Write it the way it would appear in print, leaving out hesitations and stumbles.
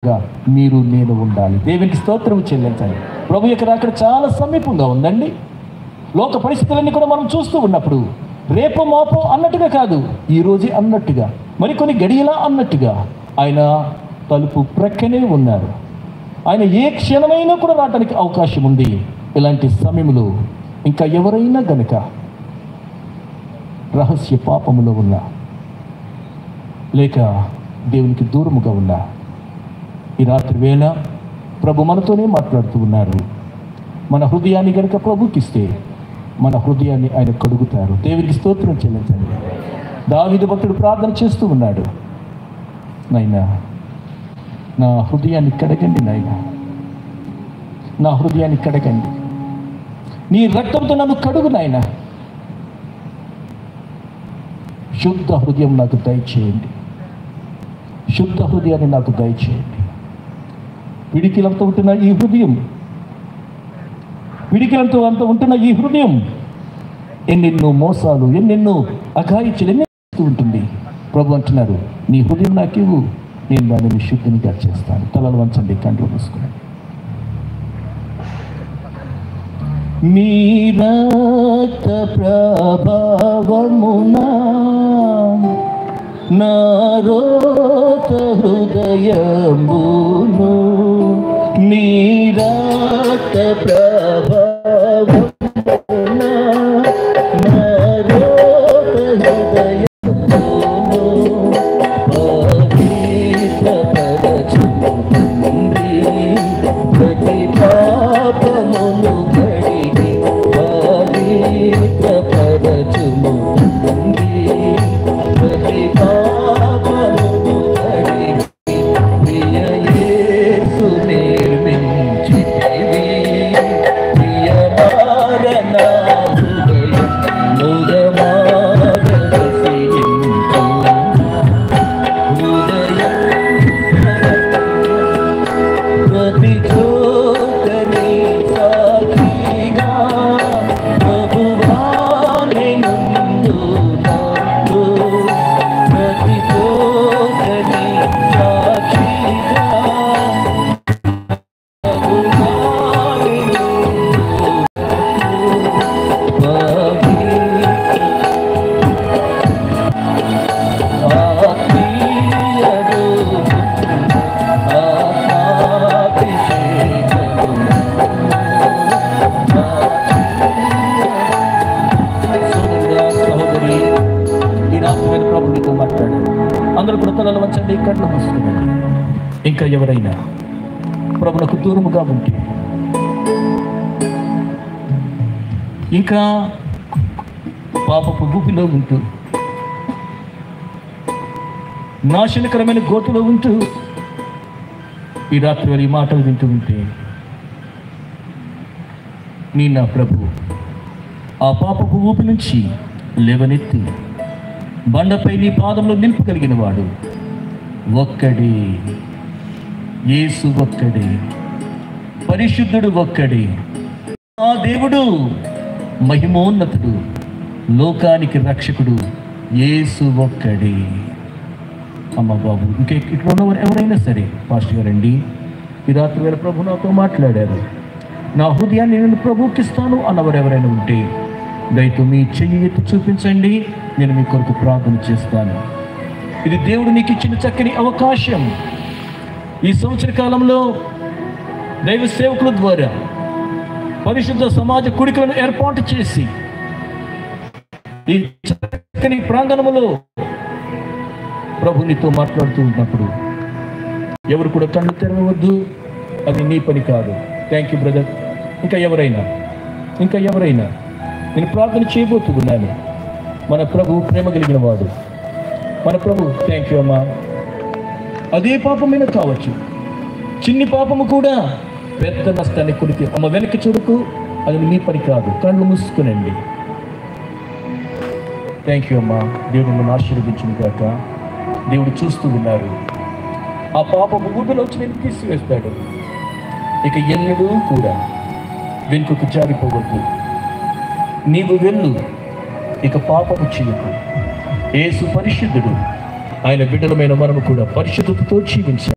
మీరు నేను ఉండాలి. దేవునికి స్తోత్రం చెల్లించండి. ప్రభు యొక్క రాకడ చాలా సమీపంగా ఉందండి. లోక పరిస్థితులన్నీ కూడా మనం చూస్తూ ఉన్నప్పుడు రేపో మాపో అన్నట్టుగా కాదు, ఈరోజే అన్నట్టుగా, మరికొన్ని గడియలా అన్నట్టుగా ఆయన తలుపు ప్రక్కనే ఉన్నారు. ఆయన ఏ క్షణమైనా కూడా రావడానికి అవకాశం ఉంది. ఇలాంటి సమయంలో ఇంకా ఎవరైనా గనుక రహస్య పాపములో ఉన్నా, లేక దేవునికి దూరముగా ఉన్నా, ఈ రాత్రి వేళ ప్రభు మనతోనే మాట్లాడుతూ ఉన్నారు. మన హృదయాన్ని కనుక ప్రభుకిస్తే మన హృదయాన్ని ఆయన కడుగుతారు. దేవునికి స్తోత్రం చెల్లించండి. దావీదు భక్తుడు ప్రార్థన చేస్తూ ఉన్నాడు, నాయనా నా హృదయాన్ని కడగండి, నాయనా నా హృదయాన్ని కడగండి, నీ రక్తంతో నన్ను కడుగు నాయనా, శుద్ధ హృదయం నాకు దయచేయండి, శుద్ధ హృదయాన్ని నాకు దయచేయండి. పిడికిలంతో ఉంటున్న ఈ హృదయం, పిడికిలంతో అంత ఉంటున్న ఈ హృదయం ఎన్నెన్నో మోసాలు, ఎన్నెన్నో అఘాయిత్యాలు ఎన్నెన్నో ఉంటుంది. ప్రభు అంటున్నారు, నీ హృదయం నాకివ్వు, నేను దానిని శుద్ధినిగా చేస్తాను. తలలు వంచండి, కండ్లు మూసుకుని. మీ రక్త ప్రభావమునా నా రోత హృదయమును, నీ రక్త ప్రభావమునా నా రోత హృదయమును పవిత్రపరచుతుంది, ప్రతి పాపమును కడిగి పవిత్రపరచుతుంది, ప్రతి పాపమును కడిగి ప్రియ యేసు నిర్మించితివి, ప్రియమార నా హృదయం ముదమారసియించు, హృదయం ప్రతి చోటని సాక్షిగా ప్రభువాని నుండునాడు, ప్రతి చోటని సాక్షిగా ప్రభువాని ప్రభుత్వం మాట్లాడారు. అందరూ కూడా తలలు వంచండి, కళ్ళు మూసుకోండి. ఇంకా ఎవరైనా ప్రభులకు దూరముగా ఉంటే, ఇంకా పాపపు ఊపిలో ఉంటూ, నాశనకరమైన గోతులో ఉంటూ ఈ రాత్రి వారి మాటలు వింటూ ఉంటే, నీ నా ప్రభు ఆ పాపపు ఊపి నుంచి లేవనెత్తి బండపై నీ పాదంలో నింపగలిగిన వాడు ఒక్కడే, యేసు ఒక్కడే, పరిశుద్ధుడు ఒక్కడే, ఆ దేవుడు మహిమోన్నతుడు, లోకానికి రక్షకుడు యేసు ఒక్కడే. అమ్మ బాబు, ఇంకా ఇక్కడ ఉన్నవారు ఎవరైనా సరే, పాస్టర్ గారండి ఈ రాత్రి వేళ ప్రభు నాతో మాట్లాడారు, నా హృదయాన్ని నేను ప్రభువుకి ఇస్తాను అన్నవారు ఎవరైనా ఉంటే దయతో మీ చెయ్యి ఎత్తి చూపించండి, నేను మీ కొరకు ప్రార్థన చేస్తాను. ఇది దేవుడు నీకు ఇచ్చిన చక్కని అవకాశం. ఈ సంవత్సర కాలంలో దైవ సేవకుల ద్వారా పరిశుద్ధ సమాజ కూడికలను ఏర్పాటు చేసి ఈ చక్కని ప్రాంగణములో ప్రభు నీతో మాట్లాడుతూ ఉన్నప్పుడు ఎవరు కూడా కళ్ళు తెరవద్దు, అది నీ పని కాదు. Thank you brother. ఇంకా ఎవరైనా నేను ప్రార్థన చేయబోతున్నాను. మన ప్రభు ప్రేమ కలిగిన వాడు, మన ప్రభు. థ్యాంక్ యూ అమ్మా. అదే పాపమైనా కావచ్చు, చిన్ని పాపము కూడా పెద్ద నష్టాన్ని కొలికి. అమ్మ వెనక్కి చూడకు, అది నీ పని కాదు. కళ్ళు మూసుకునండి. థ్యాంక్ యూ అమ్మా. దేవుడు నన్ను ఆశీర్వదించిన కాక. దేవుడు చూస్తూ ఉన్నారు. ఆ పాపము ఊపిలోంచి నేను తీసివేస్తాడు. ఇక ఎన్నడూ కూడా వెనుకకు జారిపోవద్దు. నీవు వెళ్ళు, ఇక పాపము చేయకు. యేసు పరిశుద్ధుడు, ఆయన బిడ్డలమైన మనము కూడా పరిశుద్ధతతో జీవించాలి.